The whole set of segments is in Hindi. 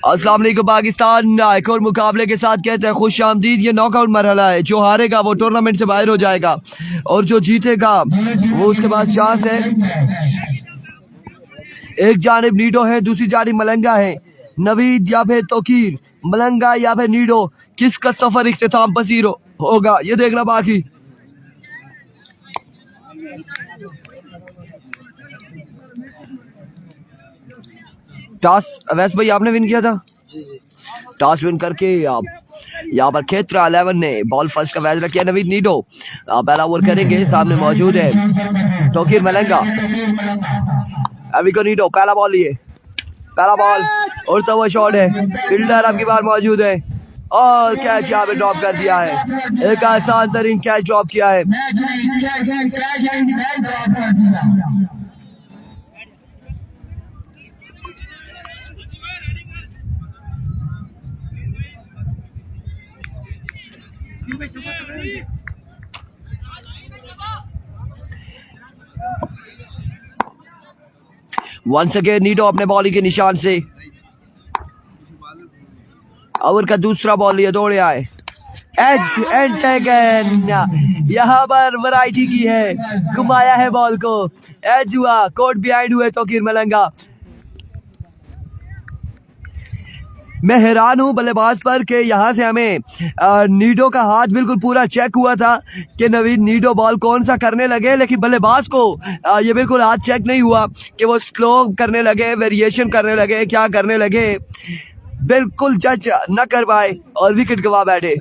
अस्सलाम वालेकुम पाकिस्तान। एक और मुकाबले के साथ कहते हैं खुश आमदीद। ये नॉकआउट मरहला है, जो हारेगा वो टूर्नामेंट से बाहर हो जाएगा और जो जीतेगा वो उसके पास चांस है। एक जानिब नीडो है, दूसरी जानिब मलंगा है। नवीद या फिर तोकीर, मलंगा या फिर नीडो, किसका सफर इख्तिताम पसीर होगा ये देखना बाकी। टॉस वैसे भाई आपने विन किया था। टॉस विन करके आप यहाँ पर खेत्रा 11 ने बॉल फर्स्ट का फैसला किया। नवीद नीडो पहला ओवर करेंगे, सामने मौजूद है तोकीर मलंगा। अभी को नीडो पहला बॉल लिए, पहला बॉल और तो वो शॉट है, फील्डर आपकी बार मौजूद है और कैच यहाँ पे ड्रॉप कर दिया है। एक आसान तरीन कैच ड्रॉप किया है। वंस अगेन नीडो अपने बॉलिंग के निशान से ओवर का दूसरा बॉल लिए दौड़े आए। एज एंड टेकन, यहाँ पर वैरायटी की है, घुमाया है बॉल को, एज हुआ, कोर्ट बिहाइंड हुए तोकीर मलंगा। मैं हैरान हूँ बल्लेबाज पर कि यहाँ से हमें नीडो का हाथ बिल्कुल पूरा चेक हुआ था कि नवीद नीडो बॉल कौन सा करने लगे, लेकिन बल्लेबाज को ये बिल्कुल हाथ चेक नहीं हुआ कि वो स्लो करने लगे, वेरिएशन करने लगे, क्या करने लगे, बिल्कुल जज न कर पाए और विकेट गवा बैठे।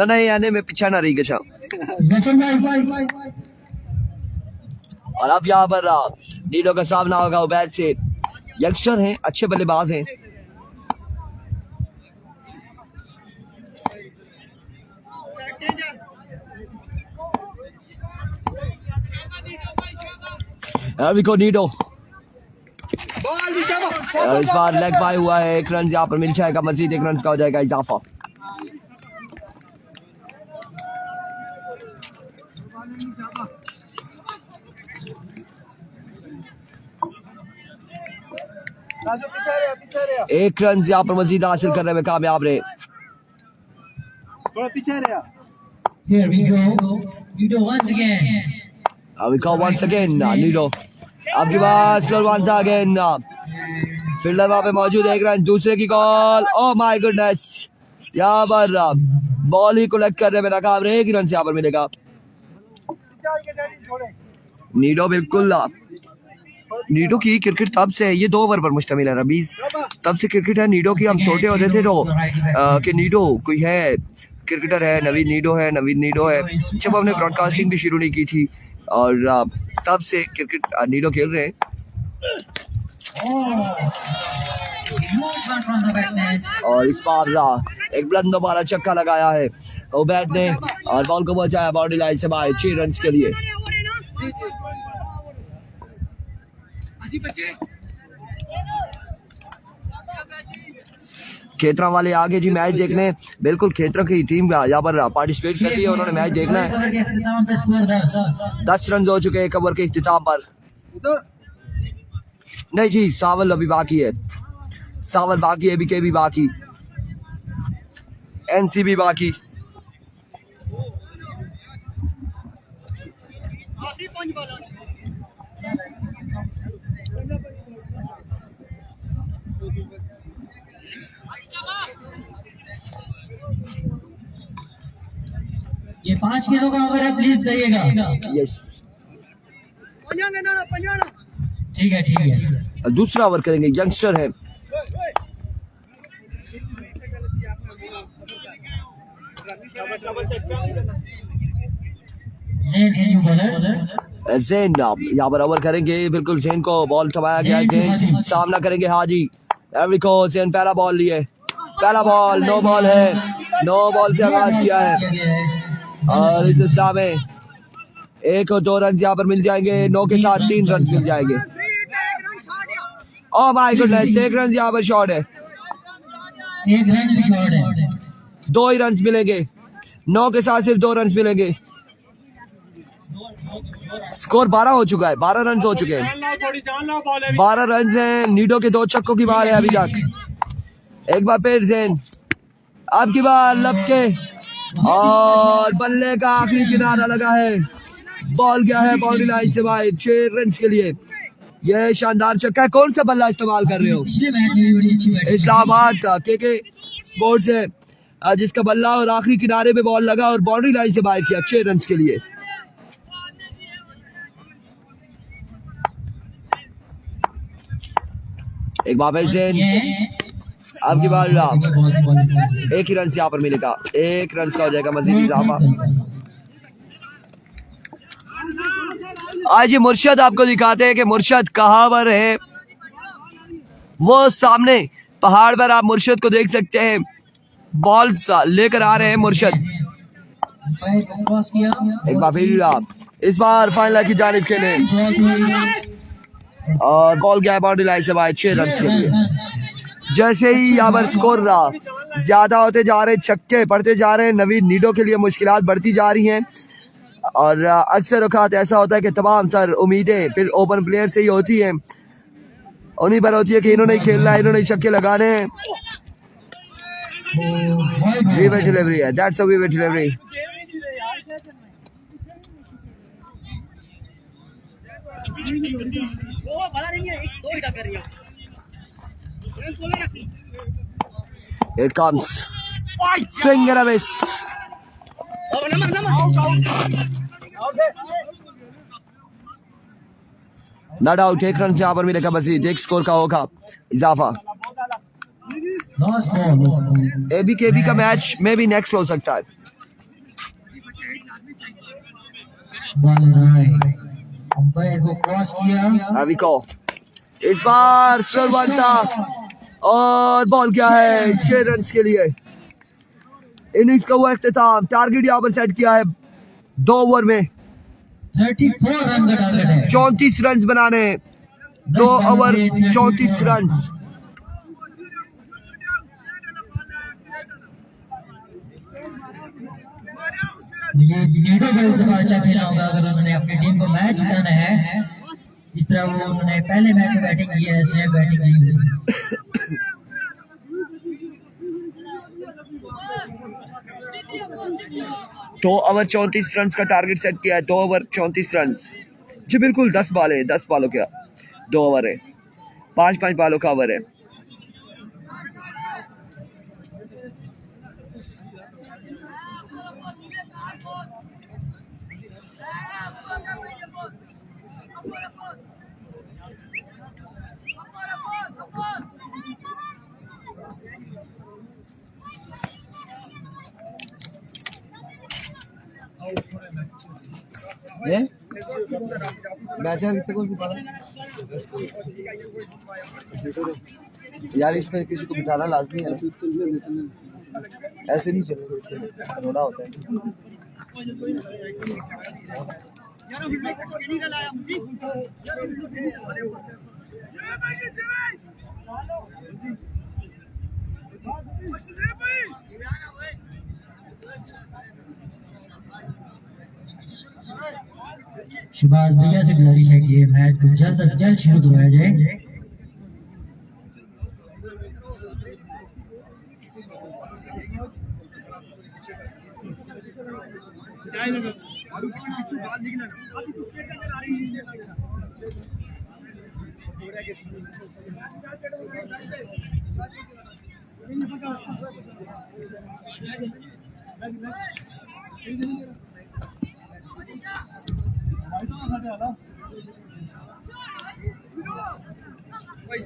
नहीं आने में पीछा ना रही गचा। और अब यहाँ पर नीडो का सामना होगा उबैद से। यंगस्टर हैं, अच्छे बल्लेबाज हैं। अभी को नीडो इस बार लेग बाय हुआ है, एक रन यहाँ पर मिल जाएगा, मजीद एक रन का हो जाएगा इजाफा। एक रन यहाँ पर मजीद हासिल करने में कामयाब रहे। once again नीडो आपके पास अगेन फील्डर वहां पे मौजूद है। एक रन दूसरे की कॉल, ओह माय गुडनेस, यहाँ पर बॉल ही कलेक्ट करने में नाकाम रहे। एक रन से यहाँ पर मिलेगा। नीडो बिल्कुल नीडो की क्रिकेट तब से ये 2 ओवर पर मुश्तमिल है रबीज, तब से क्रिकेट है नीडो की। हम छोटे होते थे तो कि नीडो कोई है, क्रिकेटर है, नवीद नीडो है, जब हमने ब्रॉडकास्टिंग भी शुरू नहीं की थी और तब से क्रिकेट नीडो खेल रहे हैं। और इस बार एक बुलंद वाला छक्का लगाया है उबैद ने और बॉल को पहुंचाया बाउंड्री लाइन से बाहर 6 रन के लिए। खेतरा वाले आगे जी मैच देखने, बिल्कुल खेतरा की टीम यहाँ पर पार्टिसिपेट कर रही है, उन्होंने मैच देखना है। 10 रन हो चुके हैं एक ओवर के इख्तिताम पर। नहीं जी, सावल अभी बाकी है, सावल बाकी है, बीके भी बाकी, एनसी भी बाकी। ये 5 किलो का ओवर है, प्लीज जाइएगा। यस ठीक है। दूसरा ओवर करेंगे, यंगस्टर है। जैन यहाँ पर ओवर करेंगे, बिल्कुल जैन को बॉल थमाया गया। जैन सामना करेंगे हाजी। एवरिको जैन पहला बॉल लिए, पहला बॉल नो बॉल है, नो बॉल से आगाज किया है और इस सिलसिला में 1 और 2 रन यहाँ पर मिल जाएंगे। 9 के साथ 3 रन मिल जाएंगे। ओह माय गुडनेस, 1 रन यहाँ पर शॉट है। एक रन भी शॉर्ट है। 2 ही रन मिलेंगे, 9 के साथ सिर्फ 2 रन मिलेंगे। स्कोर 12 हो चुका है, 12 रन हो चुके हैं, 12 रन हैं। नीडो के 2 छक्कों की बात है अभी तक। एक बार फिर जैन, अब की बार लपके और बल्ले का आखिरी किनारा लगा है, बॉल गया है बाउंड्री लाइन से बाहर 6 रन के लिए। यह शानदार छक्का है। कौन सा बल्ला इस्तेमाल कर रहे हो? पिछले मैच में भी बड़ी अच्छी बैटिंग इस्लामाबाद के स्पोर्ट्स है, जिसका बल्ला और आखिरी किनारे पे बॉल लगा और बाउंड्री लाइन से बाहर किया 6 रन के लिए। एक बार से अब की बार एक ही रन से यहाँ पर मिलेगा, 1 रन का हो जाएगा मजीद इजाफा। आज ये मुर्शद आपको दिखाते हैं कि मुर्शद कहाँ पर है। वो सामने पहाड़ पर आप मुर्शद को देख सकते हैं, बॉल लेकर आ रहे हैं मुर्शद। एक बार फिर आप इस बार फाइनल की जानिब खेले और बॉल गया बाउंड्री लाइन से बाहर 6 रन के लिए। जैसे ही यहाँ पर स्कोर रहा ज्यादा होते जा रहे, छक्के पड़ते जा रहे हैं, नवीन नीडो के लिए मुश्किलात बढ़ती जा रही हैं। और अक्सर औकात ऐसा होता है कि तमाम तर उम्मीदें फिर ओपन प्लेयर से ही होती हैं, उन्हीं पर होती है कि इन्होंने ही खेलना है, इन्होंने ही छक्के लगाने हैं। वीवर डिलीवरी है, that's a weaver delivery. It comes. Swing and a miss. Not out, 1 run से यहाँ पर मिलेगा मजीद, 1 स्कोर का होगा इजाफा। एबी केबी का मैच में भी नेक्स्ट हो सकता है। अभी को इस बार बॉल था और बॉल क्या है 6 रन के लिए। इनिंग्स का वो इख्तिताम, टारगेट यहाँ पर सेट किया है 2 ओवर में 34 रन का टारगेट है। 34 रन बनाने, 2 ओवर 34 रन। ये नीडो का इतना अच्छा खेला होगा अगर उन्होंने अपनी टीम को मैच जिताना है। इस तरह वो उन्होंने पहले मैच में बैटिंग की है, ऐसे बैटिंग की हुई। 2 ओवर 34 रन का टारगेट सेट किया है, 2 ओवर 34 रन। जी बिल्कुल 10 बॉल है, 10 बॉलों का 2 ओवर है, 5-5 बॉलों का ओवर है। यार इस पे किसी को बिठाना लाजमी है, ऐसे नहीं चलेगा, रोना होता है। शहबाज भैया से गुजारिश है कि मैच को जल्द से जल्द शुरू करवाया जाए।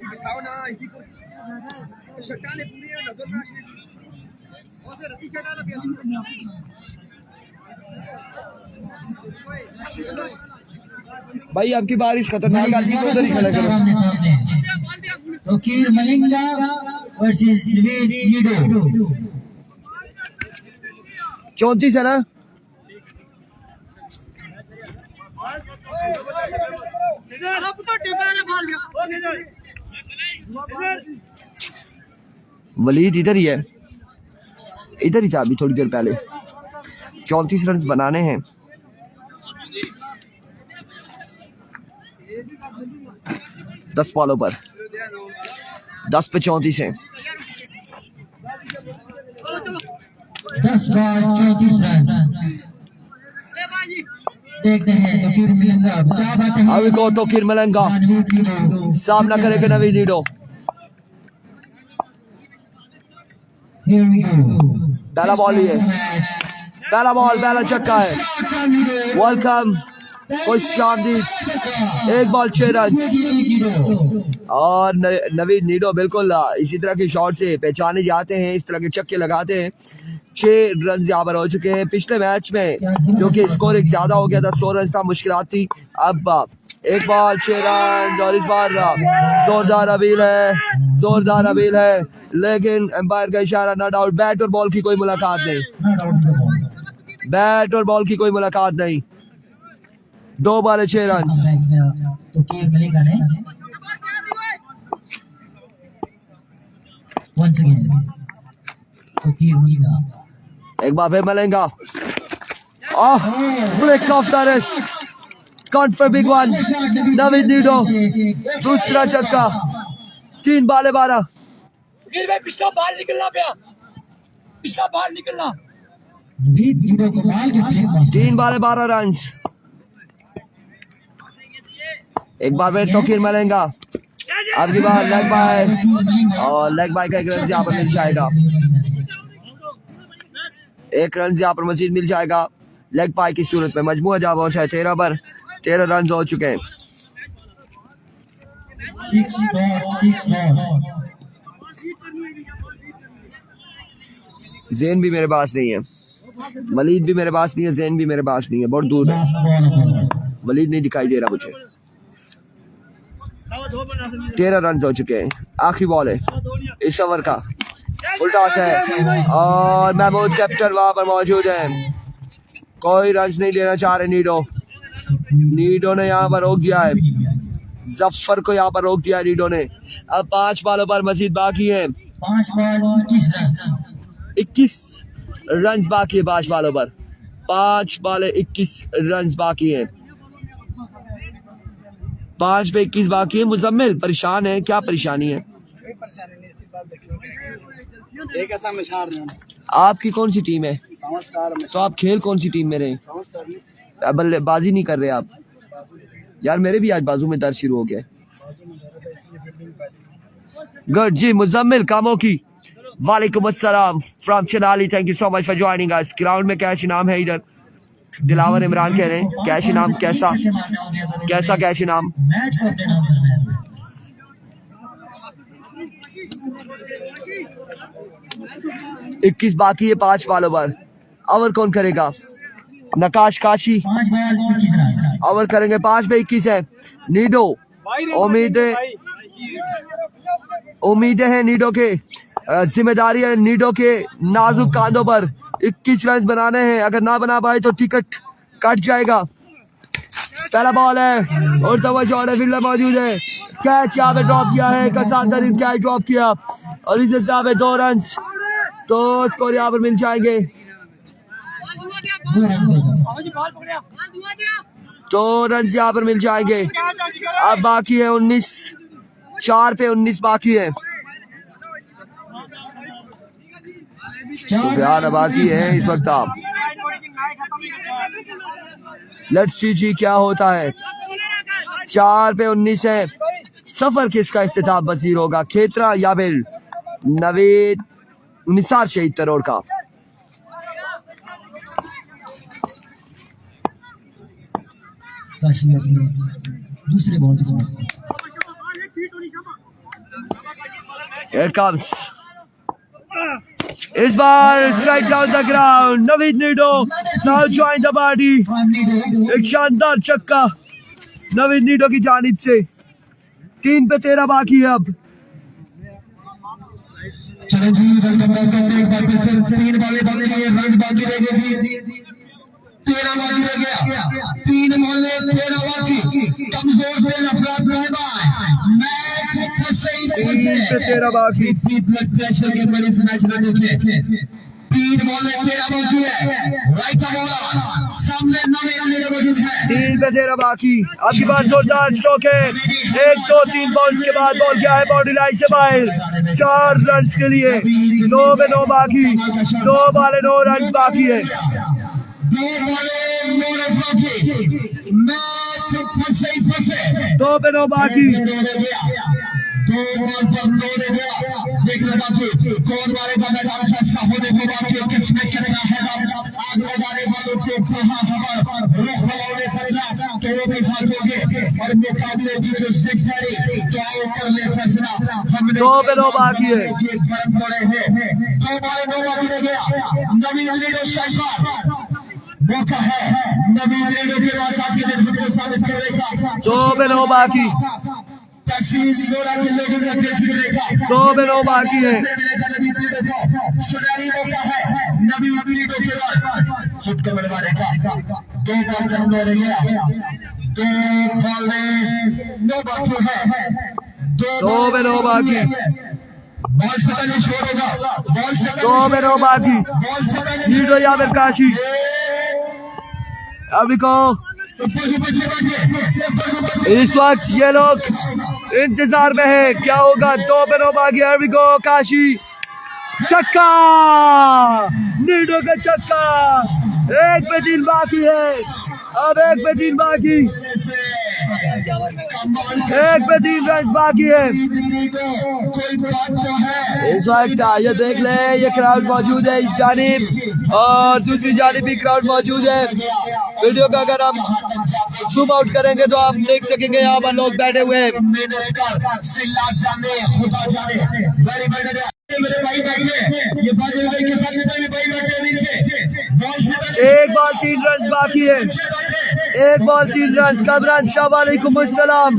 बिठाओ ना इसी को, शटाले पूरी है नजर ना और से रती शटाला भी। भाई आपकी बारिश खतरनाक आदमी को उधर ही खड़ा करो। तो कीर मलिंगा वर्सेस नीडो 34 है ना। वलीद इधर ही है, इधर ही था अभी थोड़ी देर पहले। 34 रन बनाने हैं। दस बॉलों पर 10 पे 34 है। 10 बॉल 34 रन। देखते हैं तो फिर मिलेंगा, अभी को तो फिर मिलेंगा, सामना करेगा नवी नीडो। पहला बॉल ही है, पहला बॉल, पहला छक्का है। वेलकम, खुश आमदीद। 1 बॉल 6 रन। और नवी नीडो बिल्कुल इसी तरह के शॉट से पहचाने जाते हैं, इस तरह के छक्के लगाते हैं। 6 रन यहाँ पर हो चुके हैं। पिछले मैच में जो कि स्कोर एक ज्यादा हो गया था, 100 रन था, मुश्किलात थी। अब 1 बॉल 6 रन और इस बार जोरदार अपील है, जोरदार अपील है, लेकिन एम्पायर का इशारा नॉट आउट। बैट और बॉल की कोई मुलाकात नहीं, बैट और बॉल की कोई मुलाकात नहीं। 2 बॉल 6 रन। एक बार फिर मिलेंगा। Flick off the wrist, count for big one. नवी नीडो दूसरा छक्का। 3 बॉल 12। पिछला बाल निकलना पे, पिछला बाल निकलना। 3 बॉल 12 रन। एक बार फिर तो फिर मिलेंगा। अब की बार लेग बाय, और लेग बाय का 1 रन यहाँ पर मिल जाएगा। 1 रन यहाँ पर मजीद मिल जाएगा लेग बाय की सूरत में। मजमूआ जहाँ पहुंचा है 13 पर 13 रन हो चुके हैं। 6 बॉल। जेन भी मेरे पास नहीं है, वलीद भी मेरे पास नहीं है, जेन भी मेरे पास नहीं है, बहुत दूर है। वलीद नहीं दिखाई दे रहा मुझे। 13 रन हो चुके हैं। आखिरी बॉल है इस ओवर का। फुल टॉस है और महमूद कैप्टन वहां पर मौजूद है। कोई रन नहीं लेना चाह रहे नीडो। नीडो ने यहाँ पर रोक दिया है, जफर को यहाँ पर रोक दिया है नीडो ने। अब 5 बॉलों पर मजीद बाकी है। 5 बॉल 21 रन। 21 रन बाकी है 5 बॉलों पर। 5 बॉल 21 रन बाकी है। 5 पे 21 बाकी है। मुजम्मिल परेशान है, क्या परेशानी है? एक ऐसा मिशार है। आपकी कौन सी टीम है? तो आप खेल कौन सी टीम में रहे? बल्लेबाजी नहीं कर रहे आप? यार मेरे भी आज बाजू में दर्द शुरू हो गया। गुड जी, मुजम्मिल कामों की वालेकुम अस्सलाम फ्रॉम चनाली, thank you so much for joining us. Ground में कैश इनाम है इधर। दिलावर इमरान कह रहे हैं कैश इनाम कैसा कैसा कैश इनाम? मैच को इनाम करना है। 21 बाकी है 5 बॉलों पर। ओवर कौन करेगा? नकाश काशी 5 बॉल 21 रन। ओवर करेंगे। 5 पे 21 है। नीडो उम्मीदें हैं नीडो के, जिम्मेदारी है नीडो के नाजुक कांधों पर। 21 रन बनाने हैं, अगर ना बना पाए तो टिकट कट जाएगा। पहला बॉल है और तवज्जो फील्डर मौजूद है। कैच यहाँ पे ड्रॉप किया है, कसातरीन कैच ड्रॉप किया और इस हिसाब पे 2 रन तो स्कोर यहाँ पर मिल जाएंगे। 2 रन यहाँ पर मिल जाएंगे। अब बाकी है 19, 4 पे 19 बाकी है। तो यार अब्बासी है इस वक्त। आप लेट्स सी जी क्या होता है। 4 पे 19 है। सफर किसका इख्तिताम पसीर होगा, खेतरा या फिर नवीद निसार शहीद तरोर का? दूसरे बॉल Here it comes. इस बार strike down the ground. Naveed नीडो नाउ ज्वाइन द पार्टी। एक शानदार छक्का नवीद नीडो की जानिब से। 3 पे 13 बाकी है। अब चलो जी, वेलकम बैक करते हैं एक बार फिर से। 3 बॉलें बाकी है, रन बाकी रह गए। 13 बाकी रह गया। 3 बॉलें 13 बाकी। कमजोर दिल अफराद बाय बाय। मैच 3 पे 13 बाकी। ब्लड प्रेशर के बड़ी मैच रन होते 3 बॉल 13 बाकी है। राइट बॉलर सामने नवीन लीडर मौजूद है। 3 पे 13 बाकी। आपकी बात जोरदार स्ट्रोक है। 1 2 3 बॉल्स के बाद बॉल क्या है बाउंड्री लाइन से बाहर। 4 रन के लिए 9 पे 9 बाकी। 2 बॉल 9 रन बाकी है। 2 बॉल 9 रन बाकी। मैच फंसे 2 पे 9 बाकी। 2 बॉल पर 9 रन गया। देख रहे बाकी कौन मारेगा मैदान फैसला होने को बाकी किसमें कितना है आग लगाने वालों को कहां खबर रुख लगाने पड़ेगा तो वो भी भागोगे और मुकाबले की जो जिम्मेदारी तो आओ कर ले फैसला। हमने 2 पे 9 बाकी है। बड़े पड़े हैं 2 बॉल 9 बाकी रह गया। नवीन लीडर शाइफर मौका है नवीन लीडर के पास आके खुद को साबित करेगा। 2 पे 9 बाकी। 2 पे 9 बाकी है। सुनहरी मौका है नवीन लीडर के पास खुद को बनवाने का। 2 बॉल कम हो रही है। 2 बॉल 9 बाकी है। 2 पे 9 बाकी। बॉल से पहले छोड़ेगा। बॉल से 2 पे 9 बाकी। बॉल से पहले लीडर यादव काशी। अभी को इस वक्त ये लोग इंतजार में है क्या होगा। 2 पे 9 बाकी। अभी को काशी छक्का। नीडो का छक्का। 1 पे 3 बाकी है। अब 1 पे 3 बाकी। 1 पे 3 रन बाकी है। इस वक्त ये देख ले ये क्राउड मौजूद है इस जानिब और दूसरी जानिब भी क्राउड मौजूद है। वीडियो का अगर हम जूम आउट करेंगे तो आप देख सकेंगे यहाँ पर लोग बैठे हुए हैं। मेरे भाई बैठे ये भाई के साथ मेरे भाई बैठे नीचे। 1 बॉल 3 रन बाकी है। 1 बॉल 3 रन। कमरान शाह वालेकुम अस्सलाम।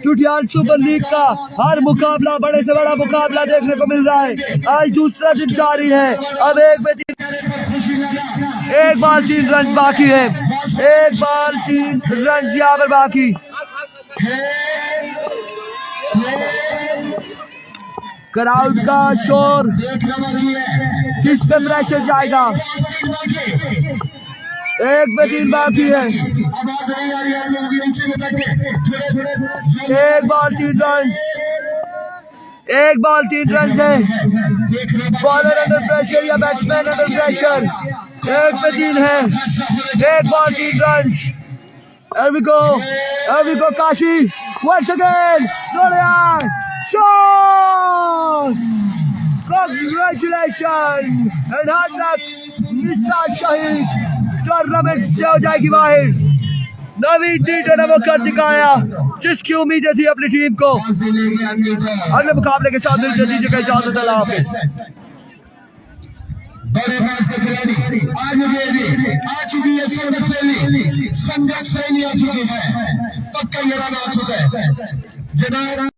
टुटियाल सुपर लीग का हर मुकाबला बड़े से बड़ा मुकाबला देखने को मिल रहा है। आज दूसरा दिन जारी है। अब 1 पे 3 1 बॉल 3 रन बाकी है। 1 बॉल 3 रन यहाँ पर बाकी। क्राउड का शोर किस पे प्रेशर जाएगा। 1 पे 3 बाकी है। 1 बॉल 3 रन। 1 बॉल 3 रन है। बॉलर अंडर प्रेशर या बैट्समैन अंडर प्रेशर। 1 पे 3 है। 1 बॉल 3 रन। एविको काशी once again Tutial shot. Congratulations and hard luck Nisar Shaheed tournament से हो जाएगी बाहर। नवीन टीटर ने वो कर दिखाया जिसकी उम्मीदें थी अपनी टीम को। अगले मुकाबले के साथ मिलते दीजिएगा इजाजत। अल्लाह हाफिज। बड़े मैच के खिलाड़ी आ चुकी है। संघर्ष शैली आ चुकी है। पक्का ये रन आ चुका है।